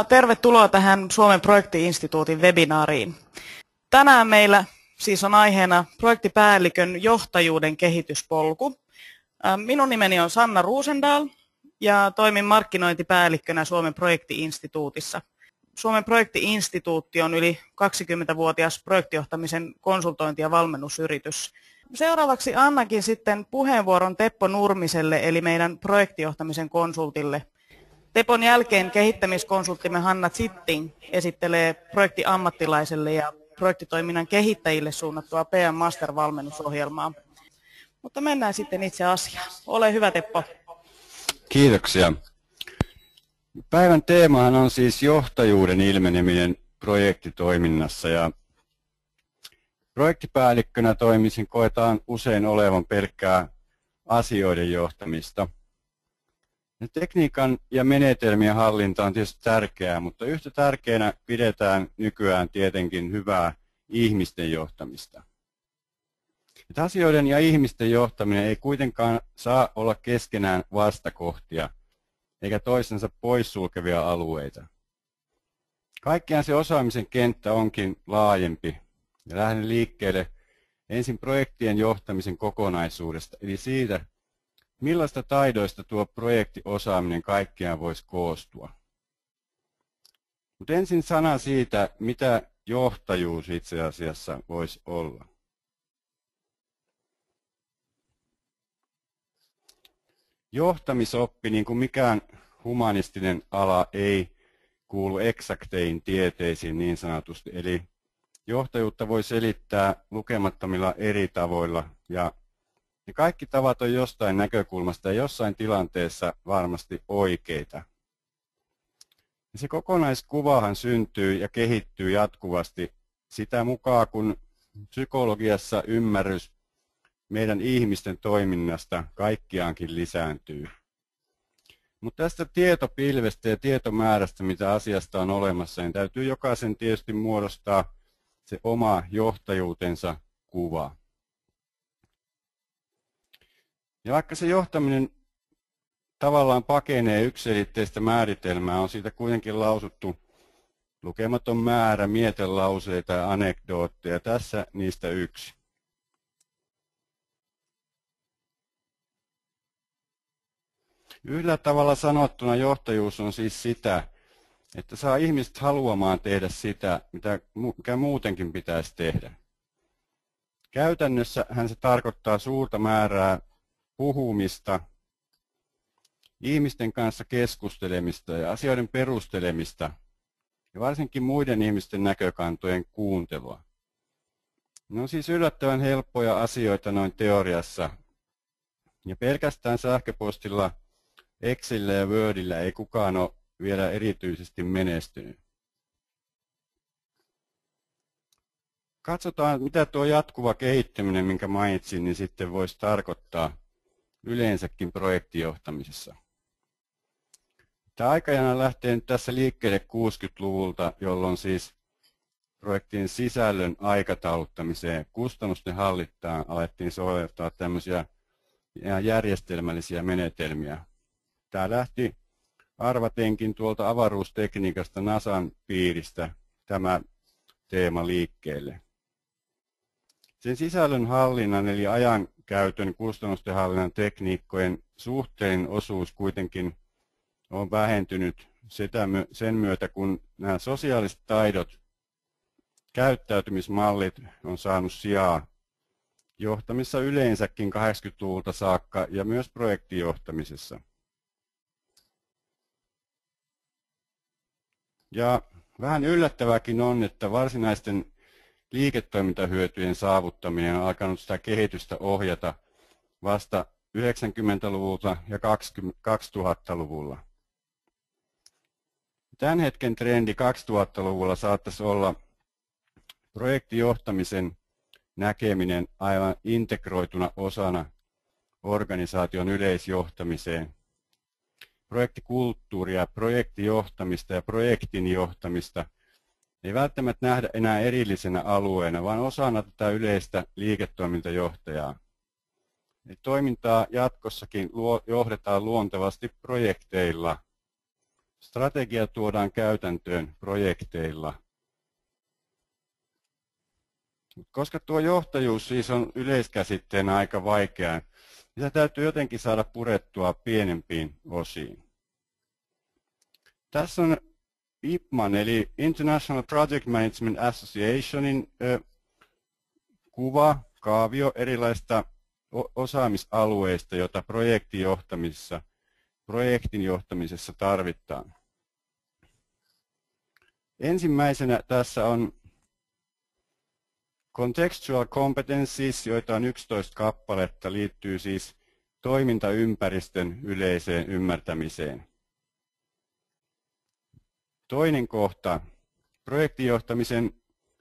Tervetuloa tähän Suomen projekti-instituutin webinaariin. Tänään meillä siis on aiheena projektipäällikön johtajuuden kehityspolku. Minun nimeni on Sanna Roosendahl ja toimin markkinointipäällikkönä Suomen projekti-instituutissa. Suomen projekti-instituutti on yli 20-vuotias projektijohtamisen konsultointi- ja valmennusyritys. Seuraavaksi annankin sitten puheenvuoron Teppo Nurmiselle eli meidän projektijohtamisen konsultille. Tepon jälkeen kehittämiskonsulttimme Hanna Zitting esittelee projektiammattilaiselle ja projektitoiminnan kehittäjille suunnattua PM Master-valmennusohjelmaa. Mutta mennään sitten itse asiaan. Ole hyvä, Teppo. Kiitoksia. Päivän teemahan on siis johtajuuden ilmeneminen projektitoiminnassa. Ja projektipäällikkönä toimisin koetaan usein olevan pelkkää asioiden johtamista. Ja tekniikan ja menetelmien hallinta on tietysti tärkeää, mutta yhtä tärkeänä pidetään nykyään tietenkin hyvää ihmisten johtamista. Että asioiden ja ihmisten johtaminen ei kuitenkaan saa olla keskenään vastakohtia, eikä toisensa poissulkevia alueita. Kaikkiaan se osaamisen kenttä onkin laajempi, ja lähden liikkeelle ensin projektien johtamisen kokonaisuudesta, eli siitä, millaista taidoista tuo projektiosaaminen kaikkiaan voisi koostua. Mutta ensin sana siitä, mitä johtajuus itse asiassa voisi olla. Johtamisoppi, niin kuin mikään humanistinen ala, ei kuulu eksakteihin tieteisiin niin sanotusti. Eli johtajuutta voi selittää lukemattomilla eri tavoilla ja kaikki tavat on jostain näkökulmasta ja jossain tilanteessa varmasti oikeita. Ja se kokonaiskuvahan syntyy ja kehittyy jatkuvasti sitä mukaan, kun psykologiassa ymmärrys meidän ihmisten toiminnasta kaikkiaankin lisääntyy. Mutta tästä tietopilvestä ja tietomäärästä, mitä asiasta on olemassa, niin täytyy jokaisen tietysti muodostaa se oma johtajuutensa kuva. Ja vaikka se johtaminen tavallaan pakenee yksiselitteistä määritelmää, on siitä kuitenkin lausuttu lukematon määrä mietelauseita ja anekdootteja. Tässä niistä yksi. Yhdellä tavalla sanottuna johtajuus on siis sitä, että saa ihmiset haluamaan tehdä sitä, mikä muutenkin pitäisi tehdä. Käytännössä se tarkoittaa suurta määrää puhumista, ihmisten kanssa keskustelemista ja asioiden perustelemista ja varsinkin muiden ihmisten näkökantojen kuuntelua. Ne on siis yllättävän helppoja asioita noin teoriassa ja pelkästään sähköpostilla, Excelillä ja Wordillä ei kukaan ole vielä erityisesti menestynyt. Katsotaan, mitä tuo jatkuva kehittyminen, minkä mainitsin, niin sitten voisi tarkoittaa yleensäkin projektijohtamisessa. Tämä aikajana lähtee nyt tässä liikkeelle 60-luvulta, jolloin siis projektin sisällön aikatauluttamiseen, kustannusten hallintaan alettiin soveltaa tämmöisiä järjestelmällisiä menetelmiä. Tämä lähti arvatenkin tuolta avaruustekniikasta NASAn piiristä tämä teema liikkeelle. Sen sisällön hallinnan eli ajankäytön kustannusten hallinnan tekniikkojen suhteellinen osuus kuitenkin on vähentynyt sen myötä, kun nämä sosiaaliset taidot, käyttäytymismallit on saanut sijaa johtamissa yleensäkin 80-luvulta saakka ja myös projektijohtamisessa. Ja vähän yllättävääkin on, että varsinaisten liiketoimintahyötyjen saavuttaminen on alkanut sitä kehitystä ohjata vasta 90-luvulta ja 2000-luvulla. Tämän hetken trendi 2000-luvulla saattaisi olla projektijohtamisen näkeminen aivan integroituna osana organisaation yleisjohtamiseen. Projektikulttuuria, projektijohtamista ja projektin johtamista ei välttämättä nähdä enää erillisenä alueena, vaan osana tätä yleistä liiketoimintajohtajaa. Toimintaa jatkossakin johdetaan luontevasti projekteilla Strategia tuodaan käytäntöön projekteilla. Koska tuo johtajuus siis on yleiskäsitteenä aika vaikea, niin sitä täytyy jotenkin saada purettua pienempiin osiin. Tässä on IPMAN eli International Project Management Associationin kuva, kaavio erilaisista osaamisalueista, joita projektin johtamisessa tarvitaan. Ensimmäisenä tässä on Contextual competencies, joita on 11 kappaletta, liittyy siis toimintaympäristön yleiseen ymmärtämiseen. Toinen kohta, projektijohtamisen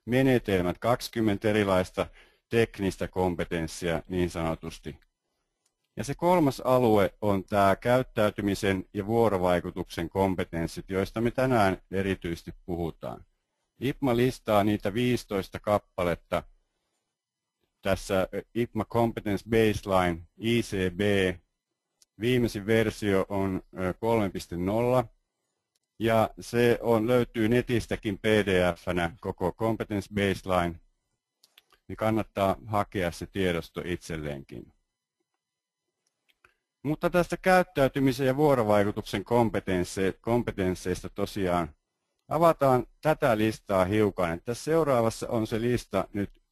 menetelmät, 20 erilaista teknistä kompetenssia niin sanotusti. Ja se kolmas alue on tämä käyttäytymisen ja vuorovaikutuksen kompetenssit, joista me tänään erityisesti puhutaan. IPMA listaa niitä 15 kappaletta. Tässä IPMA Competence Baseline, ICB, viimeisin versio on 3.0 ja se löytyy netistäkin PDF-nä koko Competence Baseline, niin kannattaa hakea se tiedosto itselleenkin. Mutta tästä käyttäytymisen ja vuorovaikutuksen kompetensseista tosiaan avataan tätä listaa hiukan. Tässä seuraavassa on se lista nyt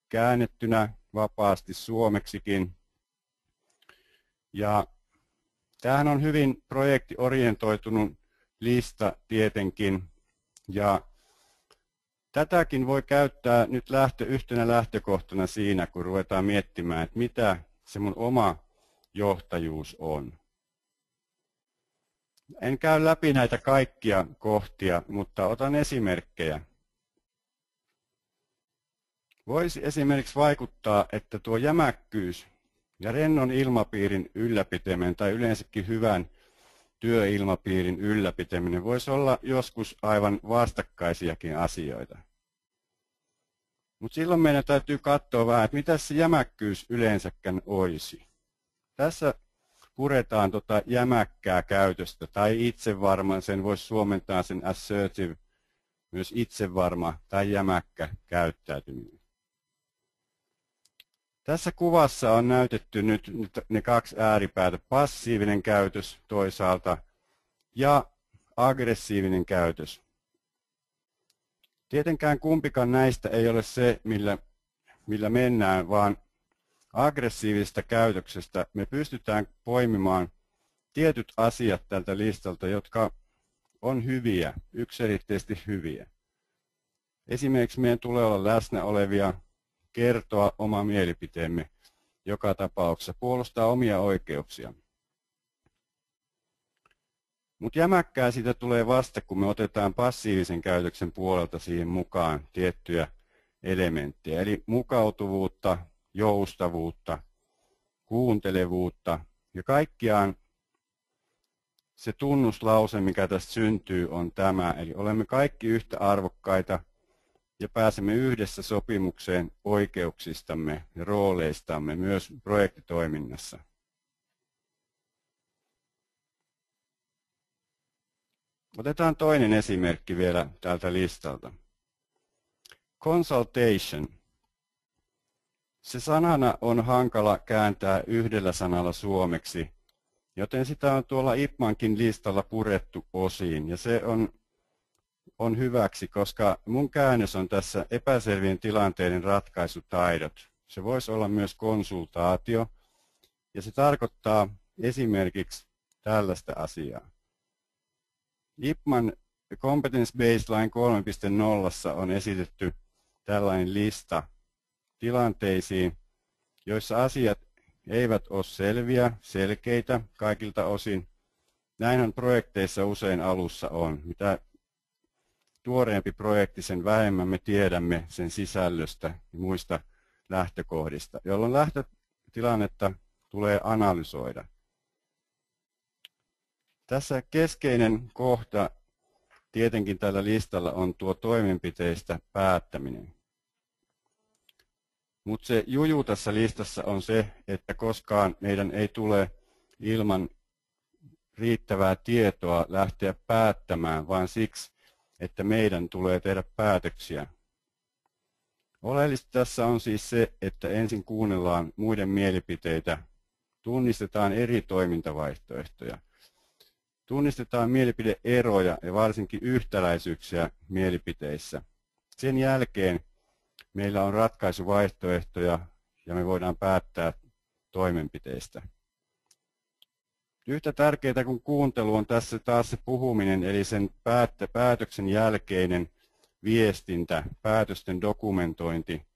käännettynä vapaasti suomeksikin. Ja tämähän on hyvin projektiorientoitunut lista tietenkin. Ja tätäkin voi käyttää nyt yhtenä lähtökohtana siinä, kun ruvetaan miettimään, että mitä se mun oma johtajuus on. En käy läpi näitä kaikkia kohtia, mutta otan esimerkkejä. Voisi esimerkiksi vaikuttaa, että tuo jämäkkyys ja rennon ilmapiirin ylläpitäminen tai yleensäkin hyvän työilmapiirin ylläpitäminen voisi olla joskus aivan vastakkaisiakin asioita. Mutta silloin meidän täytyy katsoa vähän, että mitä se jämäkkyys yleensäkään olisi. Tässä puretaan jämäkkää käytöstä tai itsevarma, sen voisi suomentaa sen assertive, myös itsevarma tai jämäkkä käyttäytyminen. Tässä kuvassa on näytetty nyt ne kaksi ääripäätä, passiivinen käytös toisaalta ja aggressiivinen käytös. Tietenkään kumpikaan näistä ei ole se, millä mennään, vaan aggressiivisesta käytöksestä me pystytään poimimaan tietyt asiat tältä listalta, jotka on hyviä, yksiselitteisesti hyviä. Esimerkiksi meidän tulee olla läsnä olevia, kertoa oma mielipiteemme joka tapauksessa, puolustaa omia oikeuksia. Mutta jämäkkää siitä tulee vasta, kun me otetaan passiivisen käytöksen puolelta siihen mukaan tiettyjä elementtejä, eli mukautuvuutta, joustavuutta, kuuntelevuutta ja kaikkiaan se tunnuslause, mikä tästä syntyy, on tämä. Eli olemme kaikki yhtä arvokkaita ja pääsemme yhdessä sopimukseen oikeuksistamme ja rooleistamme myös projektitoiminnassa. Otetaan toinen esimerkki vielä tältä listalta. Consultation. Se sanana on hankala kääntää yhdellä sanalla suomeksi, joten sitä on tuolla IPMANkin listalla purettu osiin. Ja se on hyväksi, koska mun käännös on tässä epäselvien tilanteiden ratkaisutaidot. Se voisi olla myös konsultaatio, ja se tarkoittaa esimerkiksi tällaista asiaa. IPMAN Competence Baseline 3.0 on esitetty tällainen lista tilanteisiin, joissa asiat eivät ole selkeitä kaikilta osin. Näinhän projekteissa usein alussa on. Mitä tuoreempi projekti, sen vähemmän me tiedämme sen sisällöstä ja muista lähtökohdista, jolloin lähtötilannetta tulee analysoida. Tässä keskeinen kohta tietenkin tällä listalla on tuo toimenpiteistä päättäminen. Mutta se juju tässä listassa on se, että koskaan meidän ei tule ilman riittävää tietoa lähteä päättämään, vaan siksi, että meidän tulee tehdä päätöksiä. Oleellista tässä on siis se, että ensin kuunnellaan muiden mielipiteitä, tunnistetaan eri toimintavaihtoehtoja, tunnistetaan mielipideeroja ja varsinkin yhtäläisyyksiä mielipiteissä. Sen jälkeen meillä on ratkaisuvaihtoehtoja ja me voidaan päättää toimenpiteistä. Yhtä tärkeää kuin kuuntelu on tässä taas se puhuminen, eli sen päätöksen jälkeinen viestintä, päätösten dokumentointi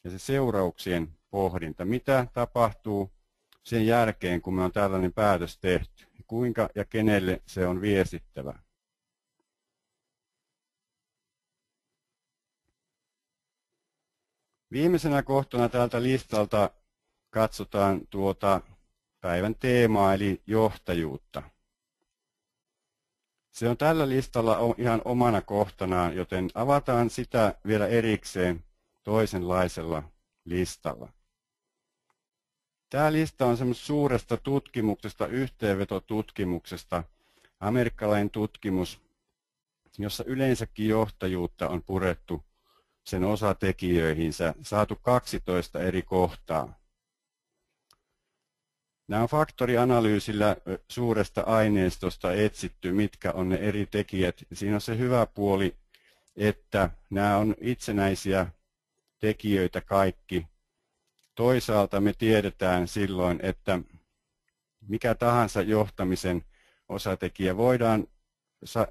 ja se seurauksien pohdinta. Mitä tapahtuu sen jälkeen, kun me on tällainen päätös tehty? Kuinka ja kenelle se on viestittävä? Viimeisenä kohtana tältä listalta katsotaan tuota päivän teemaa eli johtajuutta. Se on tällä listalla ihan omana kohtanaan, joten avataan sitä vielä erikseen toisenlaisella listalla. Tämä lista on semmoista suuresta tutkimuksesta, yhteenvetotutkimuksesta, amerikkalainen tutkimus, jossa yleensäkin johtajuutta on purettu sen osatekijöihinsä, saatu 12 eri kohtaa. Nämä on faktorianalyysillä suuresta aineistosta etsitty, mitkä on ne eri tekijät. Siinä on se hyvä puoli, että nämä on itsenäisiä tekijöitä kaikki. Toisaalta me tiedetään silloin, että mikä tahansa johtamisen osatekijä voidaan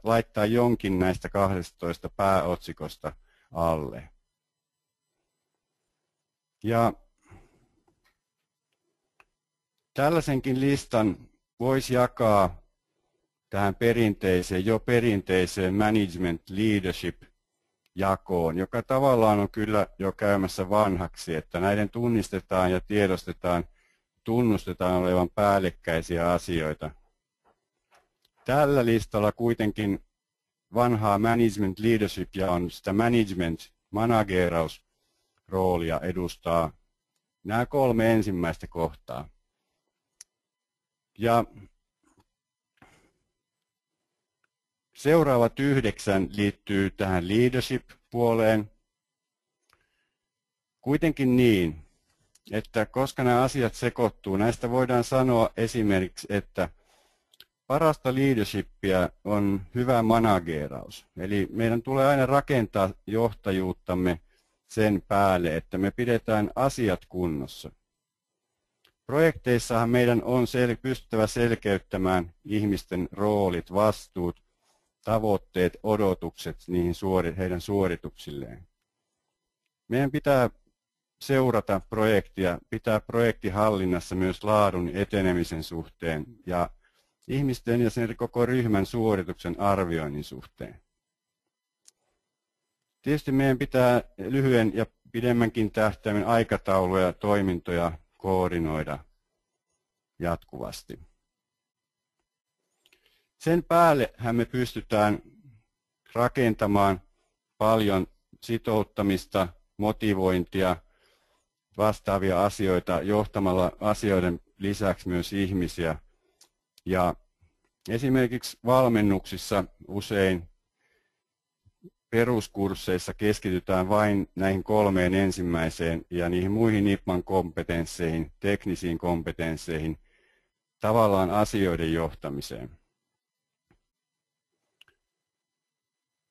laittaa jonkin näistä 12 pääotsikosta alle. Ja tällaisenkin listan voisi jakaa tähän perinteiseen management leadership jakoon, joka tavallaan on kyllä jo käymässä vanhaksi, että näiden tunnistetaan ja tiedostetaan, tunnustetaan olevan päällekkäisiä asioita. Tällä listalla kuitenkin vanhaa management leadership ja on sitä manageerausroolia edustaa nämä 3 ensimmäistä kohtaa. Ja seuraavat 9 liittyy tähän leadership-puoleen. Kuitenkin niin, että koska nämä asiat sekoittuu, näistä voidaan sanoa esimerkiksi, että parasta leadershipia on hyvä manageeraus. Eli meidän tulee aina rakentaa johtajuuttamme sen päälle, että me pidetään asiat kunnossa. Projekteissahan meidän on pystyttävä selkeyttämään ihmisten roolit, vastuut, tavoitteet, odotukset heidän suorituksilleen. Meidän pitää seurata projektia, pitää projektihallinnassa myös laadun etenemisen suhteen ja ihmisten ja sen koko ryhmän suorituksen arvioinnin suhteen. Tietysti meidän pitää lyhyen ja pidemmänkin tähtäimen aikatauluja ja toimintoja koordinoida jatkuvasti. Sen päällehän me pystytään rakentamaan paljon sitouttamista, motivointia, vastaavia asioita, johtamalla asioiden lisäksi myös ihmisiä. Ja esimerkiksi valmennuksissa usein peruskursseissa keskitytään vain näihin 3 ensimmäiseen ja niihin muihin NIPMAn kompetensseihin, teknisiin kompetensseihin, tavallaan asioiden johtamiseen.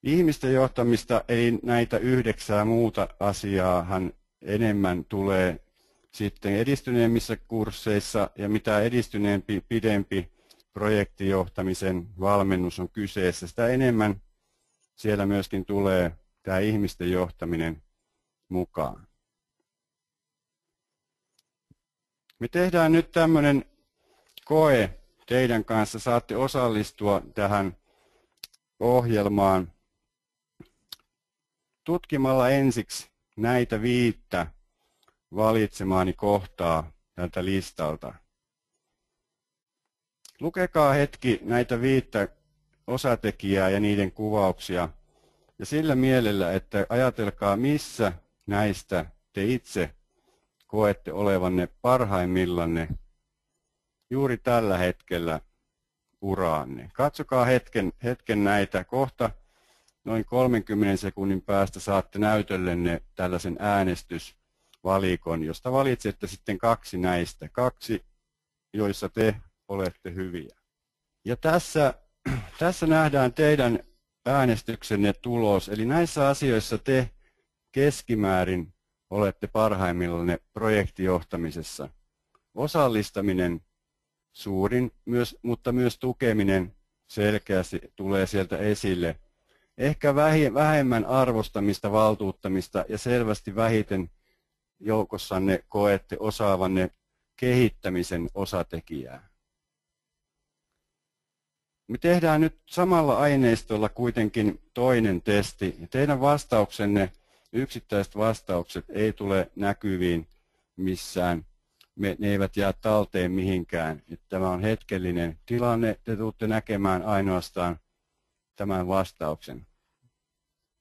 Ihmisten johtamista, eli näitä 9 muuta asiaahan enemmän tulee sitten edistyneemmissä kursseissa, ja mitä edistyneempi, pidempi projektijohtamisen valmennus on kyseessä, sitä enemmän siellä myöskin tulee tämä ihmisten johtaminen mukaan. Me tehdään nyt tämmöinen koe teidän kanssa. Saatte osallistua tähän ohjelmaan tutkimalla ensiksi näitä 5 valitsemaani kohtaa tältä listalta. Lukekaa hetki näitä 5 osatekijää ja niiden kuvauksia ja sillä mielellä, että ajatelkaa missä näistä te itse koette olevanne parhaimmillanne juuri tällä hetkellä uraanne. Katsokaa hetken näitä. Kohta noin 30 sekunnin päästä saatte näytöllenne tällaisen äänestysvalikon, josta valitsette sitten 2 näistä. 2, joissa te olette hyviä. Ja tässä nähdään teidän äänestyksenne tulos. Eli näissä asioissa te keskimäärin olette parhaimmillanne projektijohtamisessa. Osallistaminen suurin, mutta myös tukeminen selkeästi tulee sieltä esille. Ehkä vähemmän arvostamista, valtuuttamista ja selvästi vähiten joukossanne koette osaavanne kehittämisen osatekijää. Me tehdään nyt samalla aineistolla kuitenkin toinen testi. Teidän vastauksenne, yksittäiset vastaukset ei tule näkyviin missään. Ne eivät jää talteen mihinkään. Tämä on hetkellinen tilanne. Te tulette näkemään ainoastaan tämän vastauksen.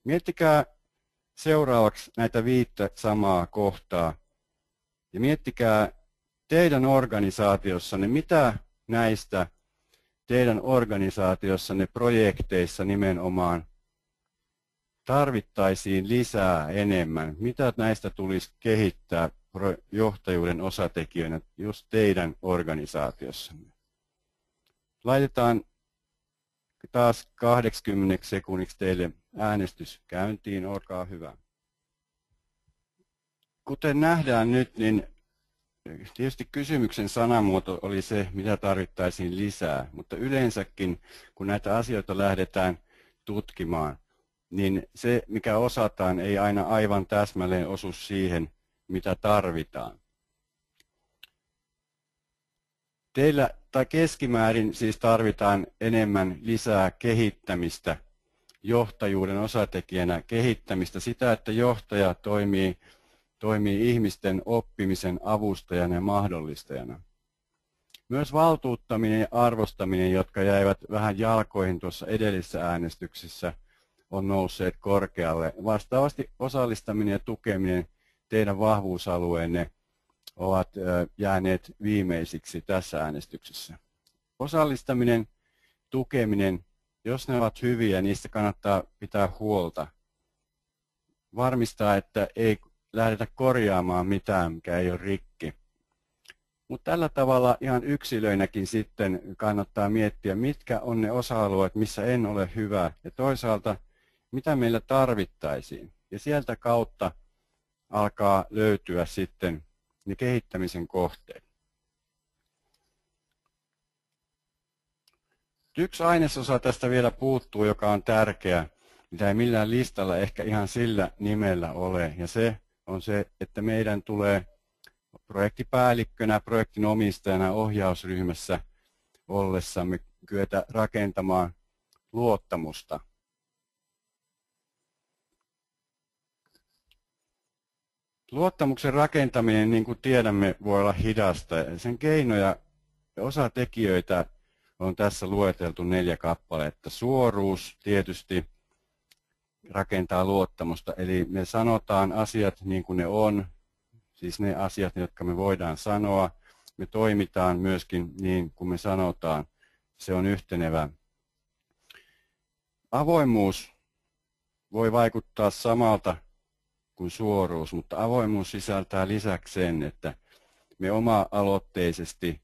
Miettikää seuraavaksi näitä 5 samaa kohtaa. Ja miettikää teidän organisaatiossanne, mitä näistä teidän organisaatiossanne projekteissa nimenomaan tarvittaisiin lisää enemmän. Mitä näistä tulisi kehittää johtajuuden osatekijöinä just teidän organisaatiossanne? Laitetaan taas 80 sekunniksi teille äänestys käyntiin, olkaa hyvä. Kuten nähdään nyt, niin tietysti kysymyksen sanamuoto oli se, mitä tarvittaisiin lisää, mutta yleensäkin, kun näitä asioita lähdetään tutkimaan, niin se, mikä osataan, ei aina aivan täsmälleen osu siihen, mitä tarvitaan. Teillä tai keskimäärin siis tarvitaan enemmän lisää kehittämistä, johtajuuden osatekijänä kehittämistä, sitä, että johtaja toimii ihmisten oppimisen avustajana ja mahdollistajana. Myös valtuuttaminen ja arvostaminen, jotka jäivät vähän jalkoihin tuossa edellisessä äänestyksessä, on nousseet korkealle. Vastaavasti osallistaminen ja tukeminen, teidän vahvuusalueenne, ovat jääneet viimeisiksi tässä äänestyksessä. Osallistaminen, tukeminen, jos ne ovat hyviä, niistä kannattaa pitää huolta. Varmistaa, että ei lähdetä korjaamaan mitään, mikä ei ole rikki. Mutta tällä tavalla ihan yksilöinäkin sitten kannattaa miettiä, mitkä on ne osa-alueet, missä en ole hyvä, ja toisaalta, mitä meillä tarvittaisiin. Ja sieltä kautta alkaa löytyä sitten ne kehittämisen kohteet. Yksi ainesosa tästä vielä puuttuu, joka on tärkeä, mitä ei millään listalla ehkä ihan sillä nimellä ole, ja se on se, että meidän tulee projektipäällikkönä, projektin omistajana, ohjausryhmässä ollessamme kyetä rakentamaan luottamusta. Luottamuksen rakentaminen, niin kuin tiedämme, voi olla hidasta. Sen keinoja ja osatekijöitä on tässä lueteltu 4 kappaletta. Suoruus tietysti rakentaa luottamusta, eli me sanotaan asiat niin kuin ne on, siis ne asiat, jotka me voidaan sanoa. Me toimitaan myöskin niin kuin me sanotaan, se on yhtenevä. Avoimuus voi vaikuttaa samalta kuin suoruus, mutta avoimuus sisältää lisäksi sen, että me oma-aloitteisesti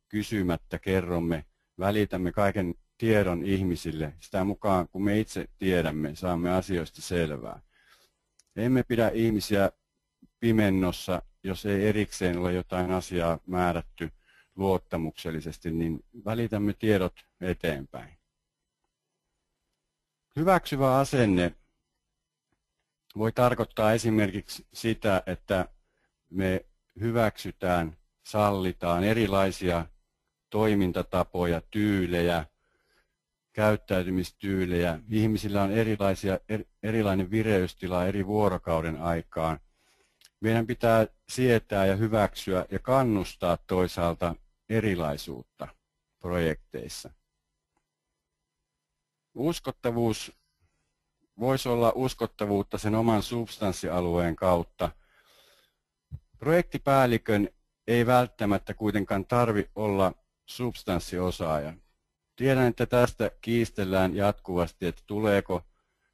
kysymättä kerromme, välitämme kaiken tiedon ihmisille. Sitä mukaan, kun me itse tiedämme, saamme asioista selvää. Emme pidä ihmisiä pimennossa, jos ei erikseen ole jotain asiaa määrätty luottamuksellisesti, niin välitämme tiedot eteenpäin. Hyväksyvä asenne voi tarkoittaa esimerkiksi sitä, että me hyväksytään, sallitaan erilaisia toimintatapoja, tyylejä, käyttäytymistyylejä. Ihmisillä on erilainen vireystila eri vuorokauden aikaan. Meidän pitää sietää ja hyväksyä ja kannustaa toisaalta erilaisuutta projekteissa. Uskottavuus voisi olla uskottavuutta sen oman substanssialueen kautta. Projektipäällikön ei välttämättä kuitenkaan tarvitse olla substanssiosaaja. Tiedän, että tästä kiistellään jatkuvasti, että tuleeko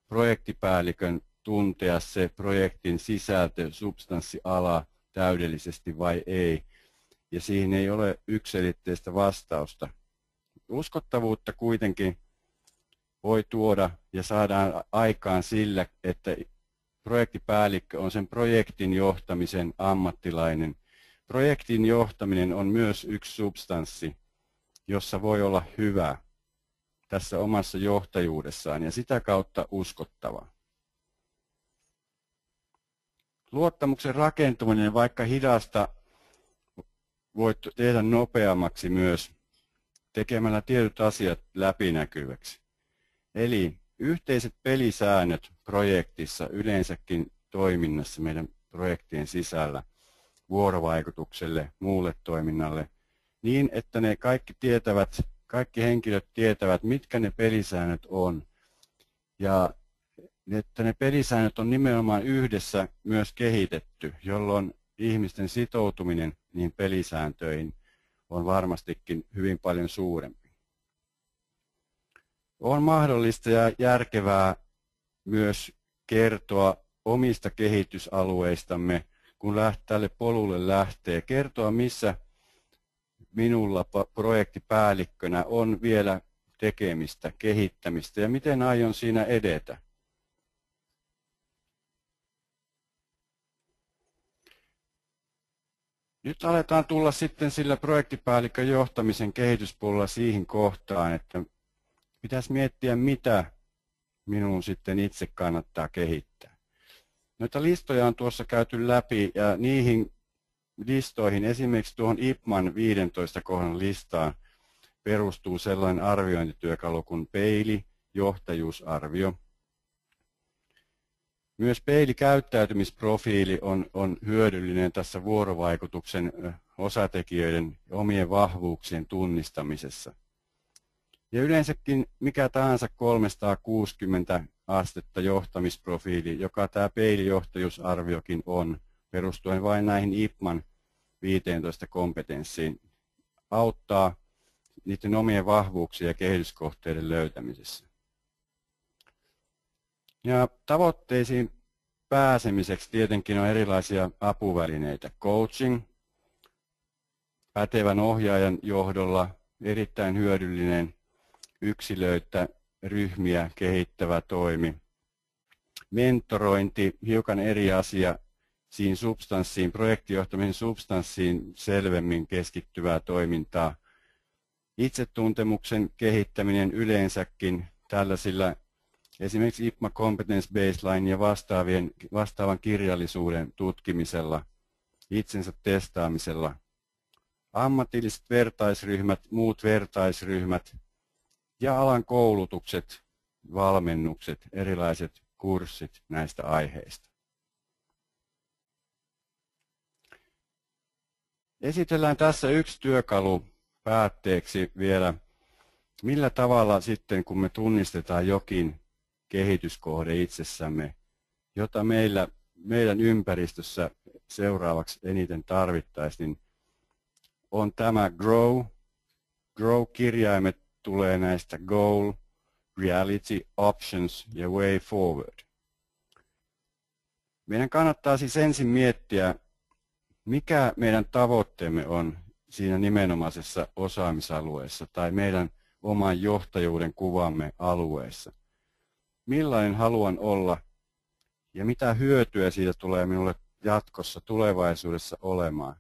projektipäällikön tuntea se projektin sisältö, substanssiala täydellisesti vai ei. Ja siihen ei ole yksiselitteistä vastausta. Uskottavuutta kuitenkin voi tuoda ja saadaan aikaan sillä, että projektipäällikkö on sen projektin johtamisen ammattilainen. Projektin johtaminen on myös yksi substanssi, jossa voi olla hyvä tässä omassa johtajuudessaan ja sitä kautta uskottava. Luottamuksen rakentuminen, vaikka hidasta, voi tehdä nopeammaksi myös tekemällä tietyt asiat läpinäkyväksi. Eli yhteiset pelisäännöt projektissa, yleensäkin toiminnassa meidän projektien sisällä, vuorovaikutukselle, muulle toiminnalle, niin että ne kaikki henkilöt tietävät, mitkä ne pelisäännöt on. Ja että ne pelisäännöt on nimenomaan yhdessä myös kehitetty, jolloin ihmisten sitoutuminen niihin pelisääntöihin on varmastikin hyvin paljon suurempi. On mahdollista ja järkevää myös kertoa omista kehitysalueistamme, kun tälle polulle lähtee. Kertoa, missä minulla projektipäällikkönä on vielä tekemistä, kehittämistä ja miten aion siinä edetä. Nyt aletaan tulla sitten sillä projektipäällikön johtamisen kehityspuolella siihen kohtaan, että pitäisi miettiä, mitä minun sitten itse kannattaa kehittää. Noita listoja on tuossa käyty läpi ja niihin listoihin, esimerkiksi tuohon IPMAN 15 kohdan listaan, perustuu sellainen arviointityökalu kuin peilijohtajuusarvio. Myös peilikäyttäytymisprofiili on hyödyllinen tässä vuorovaikutuksen osatekijöiden omien vahvuuksien tunnistamisessa. Ja yleensäkin mikä tahansa 360 astetta johtamisprofiili, joka tämä peilijohtajuusarviokin on, perustuen vain näihin IPMAN 15 kompetenssiin, auttaa niiden omien vahvuuksien ja kehityskohteiden löytämisessä. Ja tavoitteisiin pääsemiseksi tietenkin on erilaisia apuvälineitä. Coaching, pätevän ohjaajan johdolla erittäin hyödyllinen yksilöitä, ryhmiä kehittävä toimi. Mentorointi, hiukan eri asia, siinä substanssiin, projektijohtamisen substanssiin selvemmin keskittyvää toimintaa. Itsetuntemuksen kehittäminen yleensäkin tällaisilla esimerkiksi IPMA Competence Baseline ja vastaavan kirjallisuuden tutkimisella, itsensä testaamisella. Ammatilliset vertaisryhmät, muut vertaisryhmät ja alan koulutukset, valmennukset, erilaiset kurssit näistä aiheista. Esitellään tässä yksi työkalu päätteeksi vielä, millä tavalla sitten kun me tunnistetaan jokin kehityskohde itsessämme, jota meidän ympäristössä seuraavaksi eniten tarvittaisiin, niin on tämä GROW. GROW-kirjaimet tulee näistä Goal, Reality, Options ja Way Forward. Meidän kannattaa siis ensin miettiä, mikä meidän tavoitteemme on siinä nimenomaisessa osaamisalueessa tai meidän oman johtajuuden kuvamme alueessa. Millainen haluan olla ja mitä hyötyä siitä tulee minulle jatkossa tulevaisuudessa olemaan.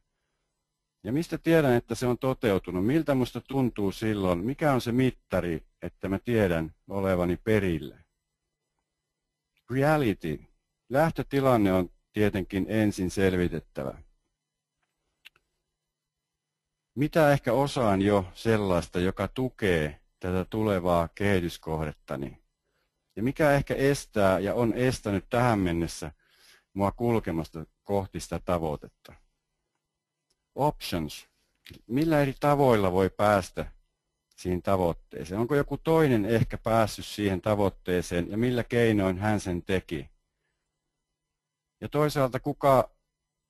Ja mistä tiedän, että se on toteutunut, miltä minusta tuntuu silloin, mikä on se mittari, että mä tiedän olevani perille. Reality. Lähtötilanne on tietenkin ensin selvitettävä. Mitä ehkä osaan jo sellaista, joka tukee tätä tulevaa kehityskohdettani? Ja mikä ehkä estää ja on estänyt tähän mennessä mua kulkemasta kohti sitä tavoitetta? Options. Millä eri tavoilla voi päästä siihen tavoitteeseen? Onko joku toinen ehkä päässyt siihen tavoitteeseen ja millä keinoin hän sen teki? Ja toisaalta kuka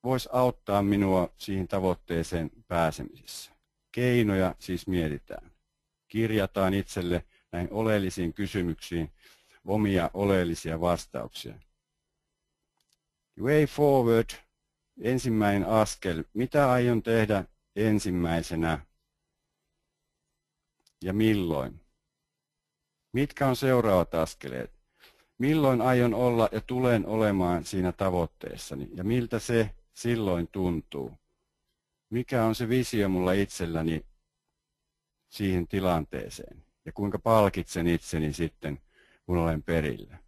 voisi auttaa minua siihen tavoitteeseen pääsemisessä? Keinoja siis mietitään. kirjataan itselle näihin oleellisiin kysymyksiin omia oleellisia vastauksia. Way forward, ensimmäinen askel. Mitä aion tehdä ensimmäisenä ja milloin? Mitkä on seuraavat askeleet? Milloin aion olla ja tulen olemaan siinä tavoitteessani ja miltä se silloin tuntuu? Mikä on se visio mulla itselläni siihen tilanteeseen ja kuinka palkitsen itseni sitten, kun olen perillä?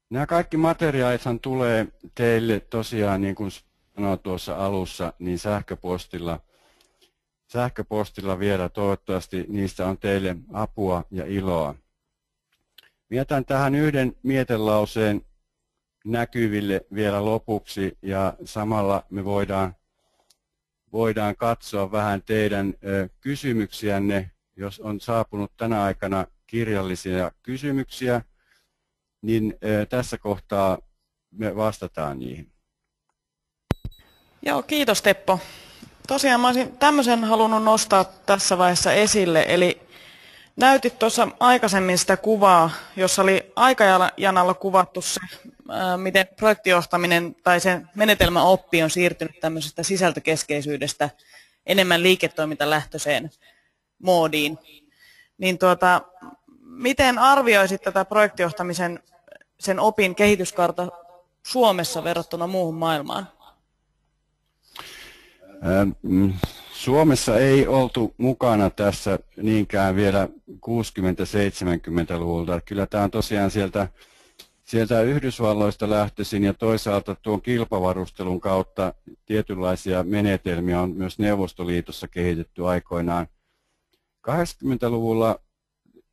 Nämä kaikki materiaalithan tulee teille tosiaan, niin kuin sanoin tuossa alussa, niin sähköpostilla vielä. Toivottavasti niistä on teille apua ja iloa. Vietän tähän yhden mietelauseen näkyville vielä lopuksi ja samalla me voidaan katsoa vähän teidän kysymyksiänne. Jos on saapunut tänä aikana kirjallisia kysymyksiä, niin tässä kohtaa me vastataan niihin. Joo, kiitos Teppo. Tosiaan mä olisin tämmöisen halunnut nostaa tässä vaiheessa esille, eli näytit tuossa aikaisemmin sitä kuvaa, jossa oli aikajanalla kuvattu se, miten projektijohtaminen tai se menetelmäoppi on siirtynyt tämmöisestä sisältökeskeisyydestä enemmän liiketoimintalähtöiseen moodiin. Niin miten arvioisit tätä projektijohtamisen sen opin kehityskaarta Suomessa verrattuna muuhun maailmaan? Suomessa ei oltu mukana tässä niinkään vielä 60-70-luvulta. Kyllä tämä on tosiaan sieltä Yhdysvalloista lähtöisin ja toisaalta tuon kilpavarustelun kautta tietynlaisia menetelmiä on myös Neuvostoliitossa kehitetty aikoinaan. 80-luvulla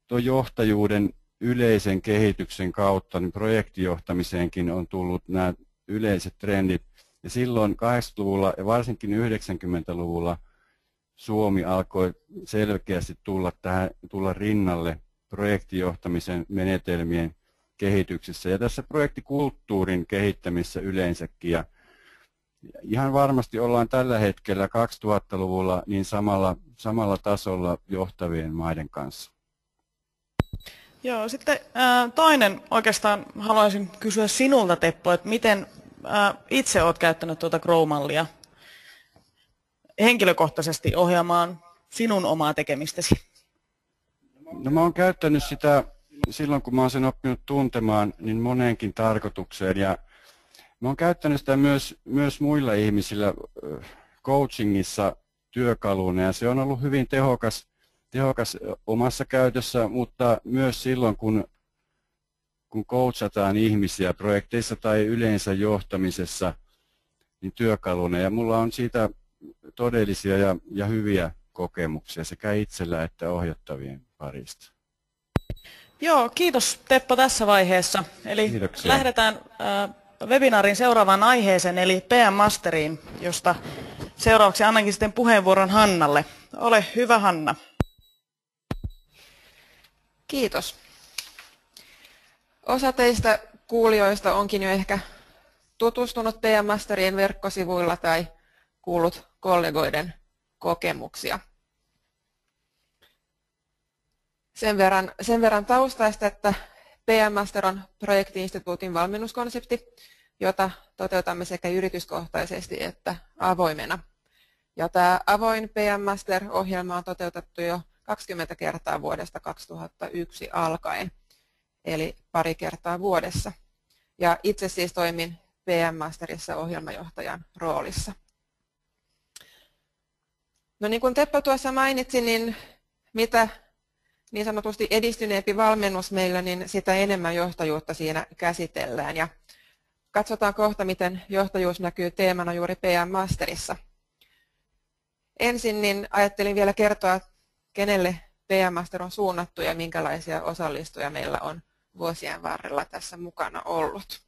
tuon johtajuuden yleisen kehityksen kautta niin projektijohtamiseenkin on tullut nämä yleiset trendit. Ja silloin 80-luvulla ja varsinkin 90-luvulla Suomi alkoi selkeästi tulla rinnalle projektijohtamisen menetelmien kehityksessä ja tässä projektikulttuurin kehittämisessä yleensäkin. Ja ihan varmasti ollaan tällä hetkellä 2000-luvulla niin samalla tasolla johtavien maiden kanssa. Joo, sitten toinen oikeastaan haluaisin kysyä sinulta, Teppo, että miten itse olet käyttänyt tuota Grow-mallia henkilökohtaisesti ohjaamaan sinun omaa tekemistäsi? No, mä oon käyttänyt sitä silloin, kun mä oon sen oppinut tuntemaan, niin moneenkin tarkoitukseen. Ja mä oon käyttänyt sitä myös muilla ihmisillä coachingissa työkaluna. Ja se on ollut hyvin tehokas omassa käytössä, mutta myös silloin, kun coachataan ihmisiä projekteissa tai yleensä johtamisessa niin työkaluna. Ja mulla on siitä todellisia ja hyviä kokemuksia sekä itsellä että ohjattavien parista. Joo, kiitos Teppo tässä vaiheessa. Eli Kiitoksia. lähdetään webinaarin seuraavaan aiheeseen, eli PM-masteriin, josta seuraavaksi annankin sitten puheenvuoron Hannalle. Ole hyvä, Hanna. Kiitos. Osa teistä kuulijoista onkin jo ehkä tutustunut PM-masterien verkkosivuilla tai kuullut kollegoiden kokemuksia. Sen verran taustaista, että PM-master on projekti-instituutin valmennuskonsepti, jota toteutamme sekä yrityskohtaisesti että avoimena. Ja tämä avoin PM-master-ohjelma on toteutettu jo 20 kertaa vuodesta 2001 alkaen, eli pari kertaa vuodessa. Ja itse siis toimin PM-masterissa ohjelmajohtajan roolissa. No niin kuin Teppo tuossa mainitsi, niin mitä niin sanotusti edistyneempi valmennus meillä, niin sitä enemmän johtajuutta siinä käsitellään. Ja katsotaan kohta, miten johtajuus näkyy teemana juuri PM-masterissa. Ensin niin ajattelin vielä kertoa, kenelle PM-master on suunnattu ja minkälaisia osallistujia meillä on vuosien varrella tässä mukana ollut.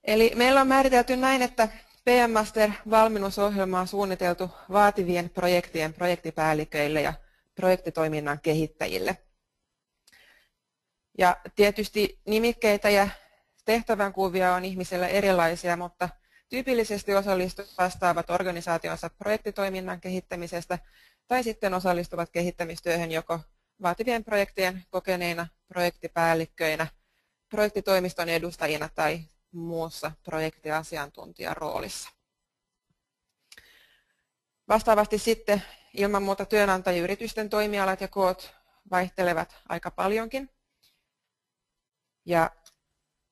Eli meillä on määritelty näin, että PM-master-valmennusohjelma on suunniteltu vaativien projektien projektipäälliköille ja projektitoiminnan kehittäjille. Ja tietysti nimikkeitä ja tehtävänkuvia on ihmisillä erilaisia, mutta tyypillisesti osallistujat vastaavat organisaationsa projektitoiminnan kehittämisestä tai sitten osallistuvat kehittämistyöhön joko vaativien projektien kokeneina projektipäällikköinä, projektitoimiston edustajina tai muussa projektiasiantuntijan roolissa. Vastaavasti sitten ilman muuta työnantajayritysten toimialat ja koot vaihtelevat aika paljonkin. Ja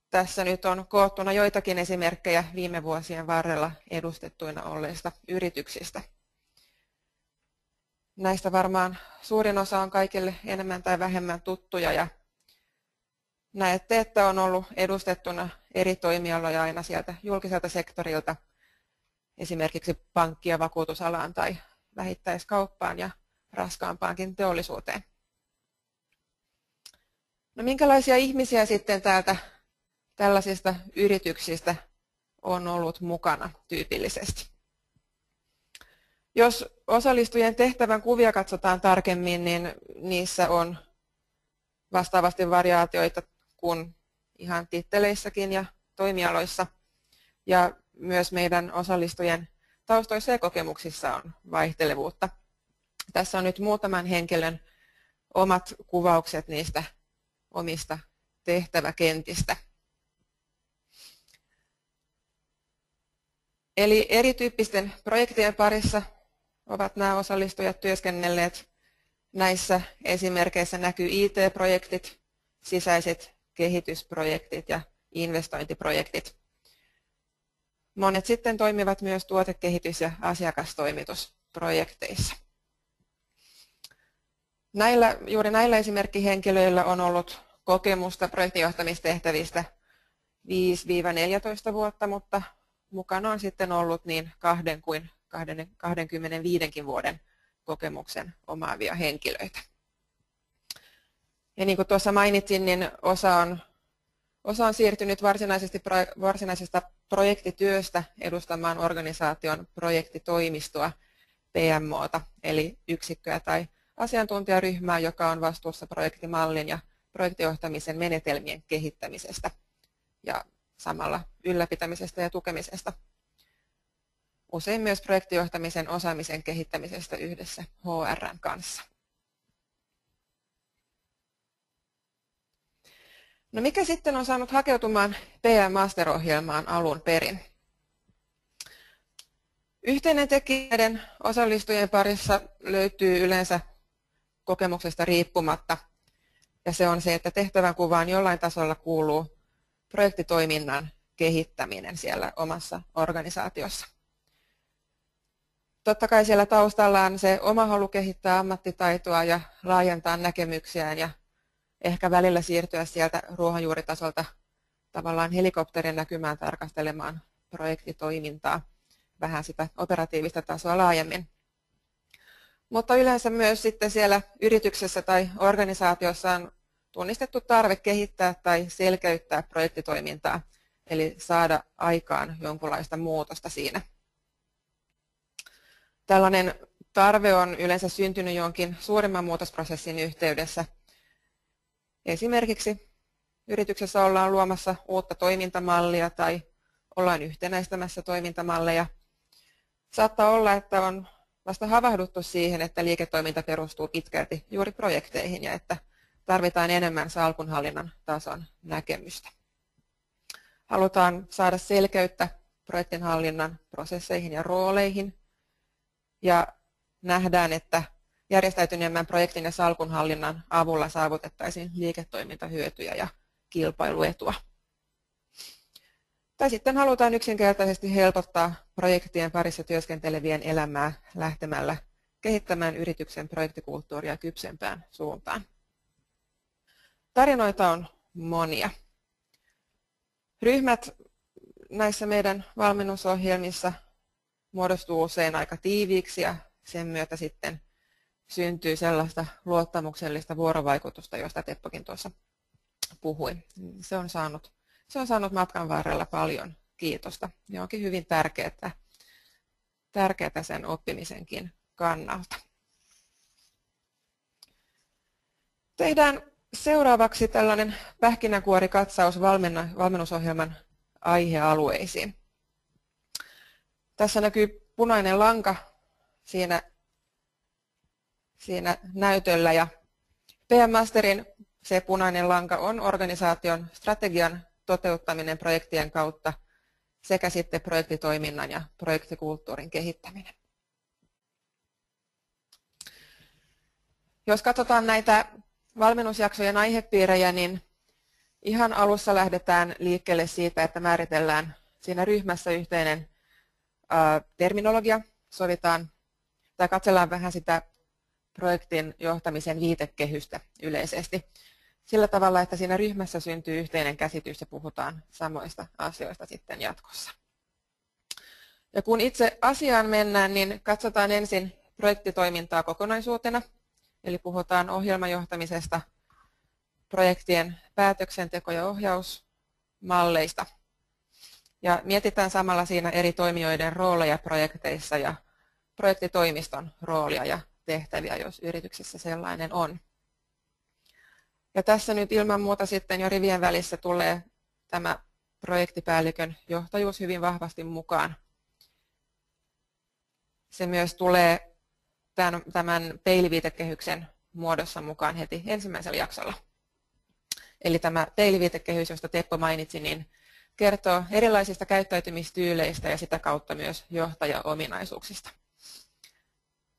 tässä nyt on koottuna joitakin esimerkkejä viime vuosien varrella edustettuina olleista yrityksistä. Näistä varmaan suurin osa on kaikille enemmän tai vähemmän tuttuja ja näette, että on ollut edustettuna eri toimialoja aina sieltä julkiselta sektorilta, esimerkiksi pankki- ja vakuutusalaan tai vähittäiskauppaan ja raskaampaankin teollisuuteen. No minkälaisia ihmisiä sitten tällaisista yrityksistä on ollut mukana tyypillisesti? Jos osallistujien tehtävän kuvia katsotaan tarkemmin, niin niissä on vastaavasti variaatioita kuin ihan titteleissäkin ja toimialoissa. Ja myös meidän osallistujien taustoissa ja kokemuksissa on vaihtelevuutta. Tässä on nyt muutaman henkilön omat kuvaukset niistä omista tehtäväkentistä. Eli erityyppisten projektien parissa ovat nämä osallistujat työskennelleet. Näissä esimerkkeissä näkyy IT-projektit, sisäiset kehitysprojektit ja investointiprojektit. Monet sitten toimivat myös tuotekehitys- ja asiakastoimitusprojekteissa. Juuri näillä esimerkkihenkilöillä on ollut kokemusta projektinjohtamistehtävistä 5-14 vuotta, mutta mukana on sitten ollut niin 2 kuin 25 vuoden kokemuksen omaavia henkilöitä. Ja niin kuin tuossa mainitsin, niin osa on siirtynyt varsinaisesta projektityöstä edustamaan organisaation projektitoimistoa, PMOta, eli yksikköä tai asiantuntijaryhmää, joka on vastuussa projektimallin ja projektijohtamisen menetelmien kehittämisestä ja samalla ylläpitämisestä ja tukemisesta. Usein myös projektijohtamisen osaamisen kehittämisestä yhdessä HR:n kanssa. No mikä sitten on saanut hakeutumaan PM Master-ohjelmaan alun perin? Yhteinen tekijäiden osallistujien parissa löytyy yleensä kokemuksesta riippumatta, ja se on se, että tehtävänkuvaan jollain tasolla kuuluu projektitoiminnan kehittäminen siellä omassa organisaatiossa. Totta kai siellä taustalla on se oma halu kehittää ammattitaitoa ja laajentaa näkemyksiään ja ehkä välillä siirtyä sieltä ruohonjuuritasolta tavallaan helikopterin näkymään tarkastelemaan projektitoimintaa, vähän sitä operatiivista tasoa laajemmin. Mutta yleensä myös sitten siellä yrityksessä tai organisaatiossa on tunnistettu tarve kehittää tai selkeyttää projektitoimintaa, eli saada aikaan jonkunlaista muutosta siinä. Tällainen tarve on yleensä syntynyt jonkin suuremman muutosprosessin yhteydessä. Esimerkiksi yrityksessä ollaan luomassa uutta toimintamallia tai ollaan yhtenäistämässä toimintamalleja. Saattaa olla, että on vasta havahduttu siihen, että liiketoiminta perustuu pitkälti juuri projekteihin ja että tarvitaan enemmän salkunhallinnan tason näkemystä. Halutaan saada selkeyttä projektinhallinnan prosesseihin ja rooleihin ja nähdään, että järjestäytyneemmän projektin ja salkunhallinnan avulla saavutettaisiin liiketoimintahyötyjä ja kilpailuetua. Tai sitten halutaan yksinkertaisesti helpottaa projektien parissa työskentelevien elämää lähtemällä kehittämään yrityksen projektikulttuuria kypsempään suuntaan. Tarinoita on monia. Ryhmät näissä meidän valmennusohjelmissa muodostuu usein aika tiiviiksi ja sen myötä sitten syntyy sellaista luottamuksellista vuorovaikutusta, josta Teppokin tuossa puhui. Se on saanut matkan varrella paljon kiitosta ja onkin hyvin tärkeää sen oppimisenkin kannalta. Tehdään seuraavaksi tällainen pähkinänkuorikatsaus valmennusohjelman aihealueisiin. Tässä näkyy punainen lanka siinä näytöllä ja PM Masterin se punainen lanka on organisaation strategian toteuttaminen projektien kautta sekä sitten projektitoiminnan ja projektikulttuurin kehittäminen. Jos katsotaan näitä valmennusjaksojen aihepiirejä, niin ihan alussa lähdetään liikkeelle siitä, että määritellään siinä ryhmässä yhteinen terminologia, sovitaan tai katsellaan vähän sitä projektin johtamisen viitekehystä yleisesti sillä tavalla, että siinä ryhmässä syntyy yhteinen käsitys ja puhutaan samoista asioista sitten jatkossa. Ja kun itse asiaan mennään, niin katsotaan ensin projektitoimintaa kokonaisuutena, eli puhutaan ohjelmajohtamisesta, projektien päätöksenteko- ja ohjausmalleista. Ja mietitään samalla siinä eri toimijoiden rooleja projekteissa ja projektitoimiston roolia ja tehtäviä, jos yrityksessä sellainen on. Ja tässä nyt ilman muuta sitten jo rivien välissä tulee tämä projektipäällikön johtajuus hyvin vahvasti mukaan. Se myös tulee tämän peiliviitekehyksen muodossa mukaan heti ensimmäisellä jaksolla. Eli tämä peiliviitekehys, josta Teppo mainitsi, niin kertoo erilaisista käyttäytymistyyleistä ja sitä kautta myös johtajaominaisuuksista.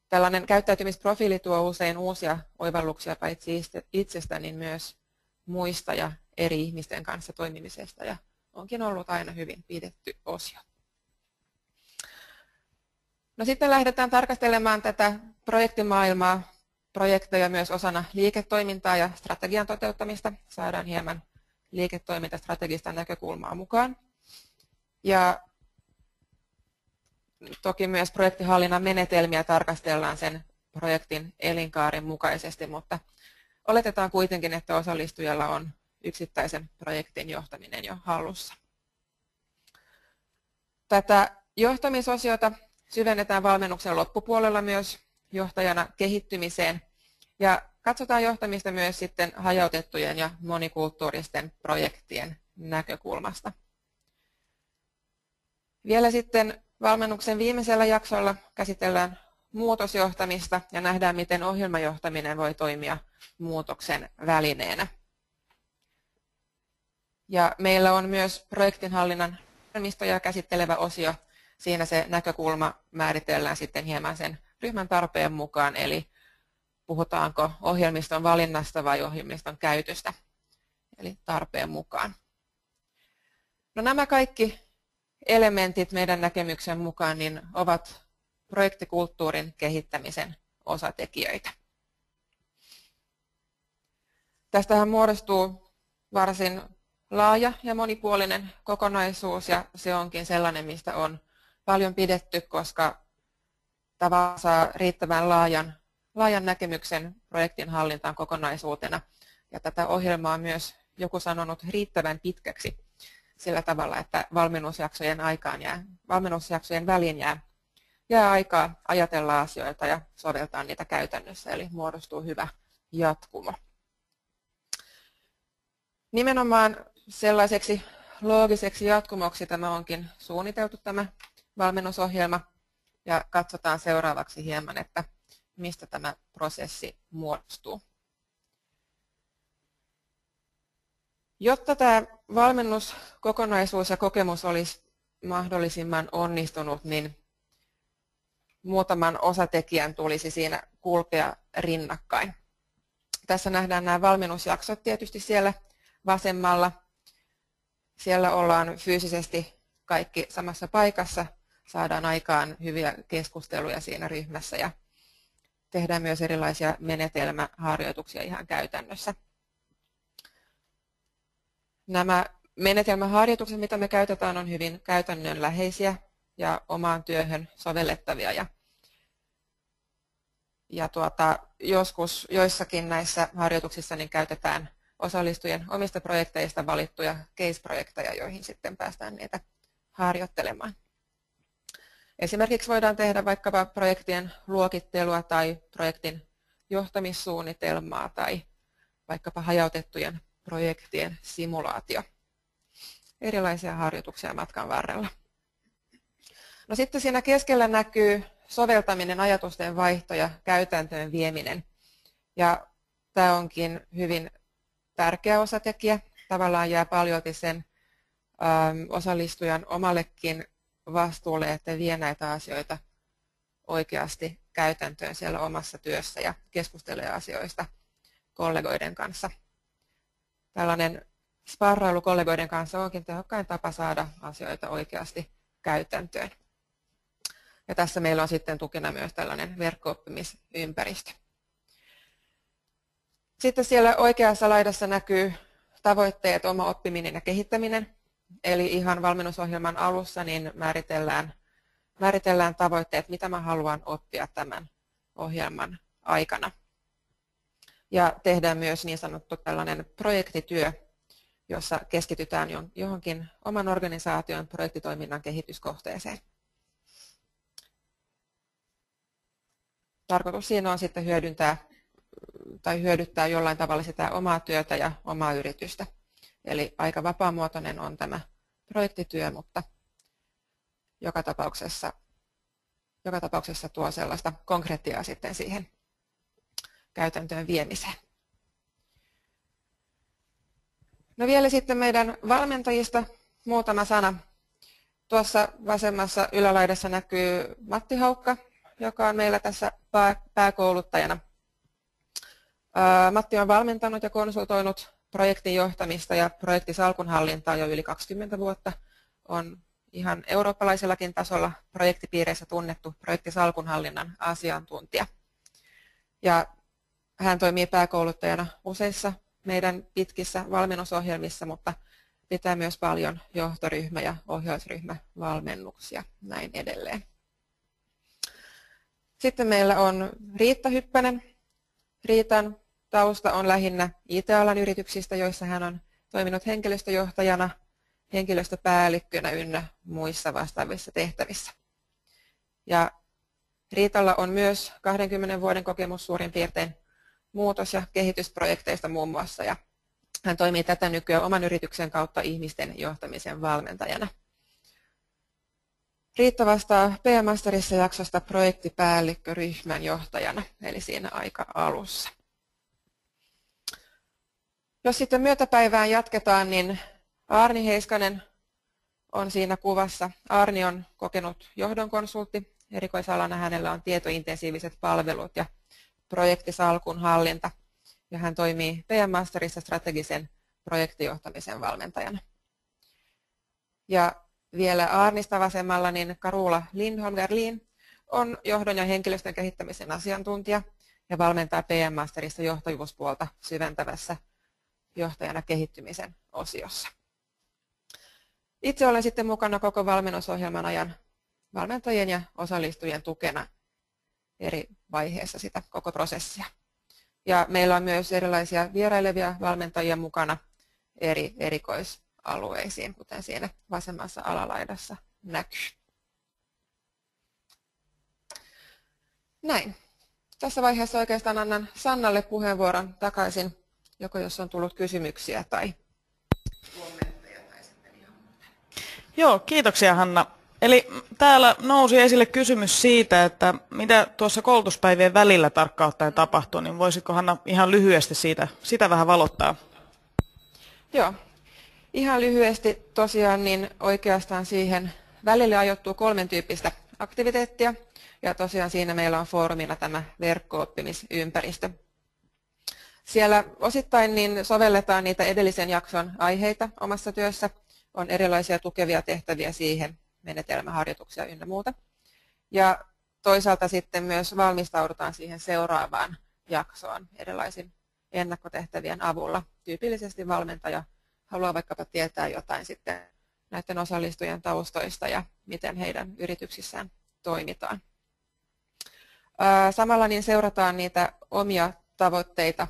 Tällainen käyttäytymisprofiili tuo usein uusia oivalluksia paitsi itsestä, niin myös muista ja eri ihmisten kanssa toimimisesta ja onkin ollut aina hyvin pidetty osio. No sitten lähdetään tarkastelemaan tätä projektimaailmaa, projekteja myös osana liiketoimintaa ja strategian toteuttamista. Saadaan hieman liiketoimintastrategista näkökulmaa mukaan. Ja toki myös projektihallinnan menetelmiä tarkastellaan sen projektin elinkaaren mukaisesti, mutta oletetaan kuitenkin, että osallistujalla on yksittäisen projektin johtaminen jo hallussa. Tätä johtamisosiota syvennetään valmennuksen loppupuolella myös johtajana kehittymiseen ja katsotaan johtamista myös sitten hajautettujen ja monikulttuuristen projektien näkökulmasta. Vielä sitten valmennuksen viimeisellä jaksolla käsitellään muutosjohtamista ja nähdään, miten ohjelmajohtaminen voi toimia muutoksen välineenä. Ja meillä on myös projektinhallinnan ohjelmistoja käsittelevä osio. Siinä se näkökulma määritellään sitten hieman sen ryhmän tarpeen mukaan, eli puhutaanko ohjelmiston valinnasta vai ohjelmiston käytöstä, eli tarpeen mukaan. No nämä kaikki elementit meidän näkemyksen mukaan niin ovat projektikulttuurin kehittämisen osatekijöitä. Tästähän muodostuu varsin laaja ja monipuolinen kokonaisuus ja se onkin sellainen, mistä on paljon pidetty, koska tavallaan saa riittävän laajan näkemyksen projektin hallintaan kokonaisuutena. Ja tätä ohjelmaa on myös joku sanonut riittävän pitkäksi sillä tavalla, että valmennusjaksojen väliin jää aikaa ajatella asioita ja soveltaa niitä käytännössä, eli muodostuu hyvä jatkumo. Nimenomaan sellaiseksi loogiseksi jatkumoksi tämä onkin suunniteltu tämä valmennusohjelma ja katsotaan seuraavaksi hieman, että mistä tämä prosessi muodostuu. Jotta tämä valmennuskokonaisuus ja kokemus olisi mahdollisimman onnistunut, niin muutaman osatekijän tulisi siinä kulkea rinnakkain. Tässä nähdään nämä valmennusjaksot tietysti siellä vasemmalla. Siellä ollaan fyysisesti kaikki samassa paikassa, saadaan aikaan hyviä keskusteluja siinä ryhmässä ja tehdään myös erilaisia menetelmäharjoituksia ihan käytännössä. Nämä menetelmäharjoitukset, mitä me käytetään, on hyvin käytännönläheisiä ja omaan työhön sovellettavia. Joskus joissakin näissä harjoituksissa niin käytetään osallistujien omista projekteista valittuja case-projekteja, joihin sitten päästään niitä harjoittelemaan. Esimerkiksi voidaan tehdä vaikkapa projektien luokittelua tai projektin johtamissuunnitelmaa tai vaikkapa hajautettujen projektien simulaatio. Erilaisia harjoituksia matkan varrella. No sitten siinä keskellä näkyy soveltaminen, ajatusten vaihto ja käytäntöön vieminen. Ja tämä onkin hyvin tärkeä osatekijä. Tavallaan jää paljolti sen osallistujan omallekin vastuulle, että vie näitä asioita oikeasti käytäntöön siellä omassa työssä ja keskustelee asioista kollegoiden kanssa. Tällainen sparrailu kollegoiden kanssa onkin tehokkain tapa saada asioita oikeasti käytäntöön. Ja tässä meillä on sitten tukena myös tällainen verkko-oppimisympäristö. Sitten siellä oikeassa laidassa näkyy tavoitteet, oma oppiminen ja kehittäminen. Eli ihan valmennusohjelman alussa niin määritellään tavoitteet, mitä mä haluan oppia tämän ohjelman aikana. Ja tehdään myös niin sanottu tällainen projektityö, jossa keskitytään johonkin oman organisaation projektitoiminnan kehityskohteeseen. Tarkoitus siinä on sitten hyödyttää jollain tavalla sitä omaa työtä ja omaa yritystä. Eli aika vapaamuotoinen on tämä projektityö, mutta joka tapauksessa tuo sellaista konkretiaa sitten siihen käytäntöön viemiseen. No vielä sitten meidän valmentajista muutama sana. Tuossa vasemmassa ylälaidassa näkyy Matti Haukka, joka on meillä tässä pääkouluttajana. Matti on valmentanut ja konsultoinut projektin johtamista ja projektisalkunhallintaa jo yli 20 vuotta. On ihan eurooppalaisellakin tasolla projektipiireissä tunnettu projektisalkunhallinnan asiantuntija. Ja hän toimii pääkouluttajana useissa meidän pitkissä valmennusohjelmissa, mutta pitää myös paljon johtoryhmä- ja ohjausryhmävalmennuksia näin edelleen. Sitten meillä on Riitta Hyppänen. Riitan tausta on lähinnä IT-alan yrityksistä, joissa hän on toiminut henkilöstöjohtajana, henkilöstöpäällikkönä ynnä muissa vastaavissa tehtävissä. Ja Riitalla on myös 20 vuoden kokemus suurin piirtein muutos- ja kehitysprojekteista muun muassa. Ja hän toimii tätä nykyään oman yrityksen kautta ihmisten johtamisen valmentajana. Riitta vastaa PM-masterissa jaksosta projektipäällikköryhmän johtajana, eli siinä aika alussa. Jos sitten myötäpäivään jatketaan, niin Aarni Heiskanen on siinä kuvassa. Aarni on kokenut johdonkonsultti. Erikoisalana hänellä on tietointensiiviset palvelut ja projektisalkun hallinta. Ja hän toimii PM-masterissa strategisen projektijohtamisen valmentajana. Ja vielä Aarnista vasemmalla niin Karula Lindholm-Gerlin on johdon ja henkilöstön kehittämisen asiantuntija ja valmentaa PM-masterissa johtajuuspuolta syventävässä johtajana kehittymisen osiossa. Itse olen sitten mukana koko valmennusohjelman ajan valmentajien ja osallistujien tukena eri vaiheissa sitä koko prosessia. Ja meillä on myös erilaisia vierailevia valmentajia mukana eri erikoisalueisiin, kuten siinä vasemmassa alalaidassa näkyy. Näin. Tässä vaiheessa oikeastaan annan Sannalle puheenvuoron takaisin, joko jos on tullut kysymyksiä tai kommentteja tai sitten ihan muuten. Joo, kiitoksia Hanna. Eli täällä nousi esille kysymys siitä, että mitä tuossa koulutuspäivien välillä tarkkaan ottaen tapahtuu, niin voisitko Hanna ihan lyhyesti sitä vähän valottaa? Joo, ihan lyhyesti tosiaan niin oikeastaan siihen välille ajoittuu 3 tyyppistä aktiviteettia. Ja tosiaan siinä meillä on foorumina tämä verkko-oppimisympäristö. Siellä osittain niin sovelletaan niitä edellisen jakson aiheita omassa työssä. On erilaisia tukevia tehtäviä siihen, menetelmäharjoituksia ynnä muuta. Ja toisaalta sitten myös valmistaudutaan siihen seuraavaan jaksoon erilaisin ennakkotehtävien avulla. Tyypillisesti valmentaja haluaa vaikkapa tietää jotain sitten näiden osallistujien taustoista ja miten heidän yrityksissään toimitaan. Samalla niin seurataan niitä omia tavoitteita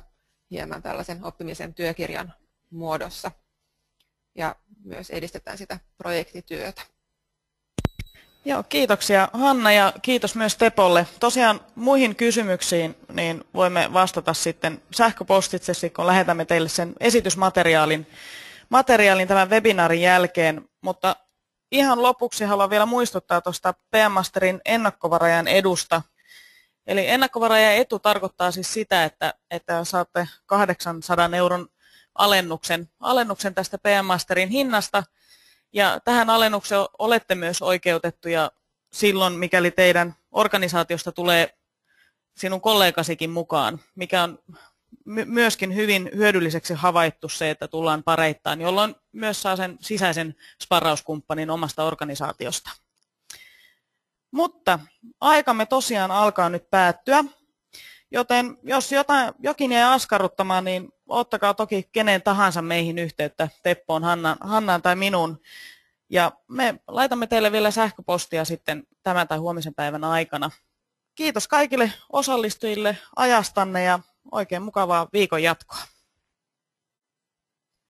hieman tällaisen oppimisen työkirjan muodossa ja myös edistetään sitä projektityötä. Joo, kiitoksia Hanna ja kiitos myös Tepolle. Tosiaan muihin kysymyksiin niin voimme vastata sitten sähköpostitse, kun lähetämme teille sen esitysmateriaalin tämän webinaarin jälkeen. Mutta ihan lopuksi haluan vielä muistuttaa tuosta PM Masterin ennakkovarajan edusta. Eli ennakkovarajan etu tarkoittaa siis sitä, että saatte 800 euron alennuksen tästä PM Masterin hinnasta. Ja tähän alennukseen olette myös oikeutettuja silloin, mikäli teidän organisaatiosta tulee sinun kollegasikin mukaan, mikä on myöskin hyvin hyödylliseksi havaittu se, että tullaan pareittain, jolloin myös saa sen sisäisen sparrauskumppanin omasta organisaatiosta. Mutta aikamme tosiaan alkaa nyt päättyä, joten jos jokin jäi askarruttamaan, niin ottakaa toki kenen tahansa meihin yhteyttä, Teppoon, Hannaan tai minuun. Ja me laitamme teille vielä sähköpostia sitten tämän tai huomisen päivän aikana. Kiitos kaikille osallistujille ajastanne ja oikein mukavaa viikon jatkoa.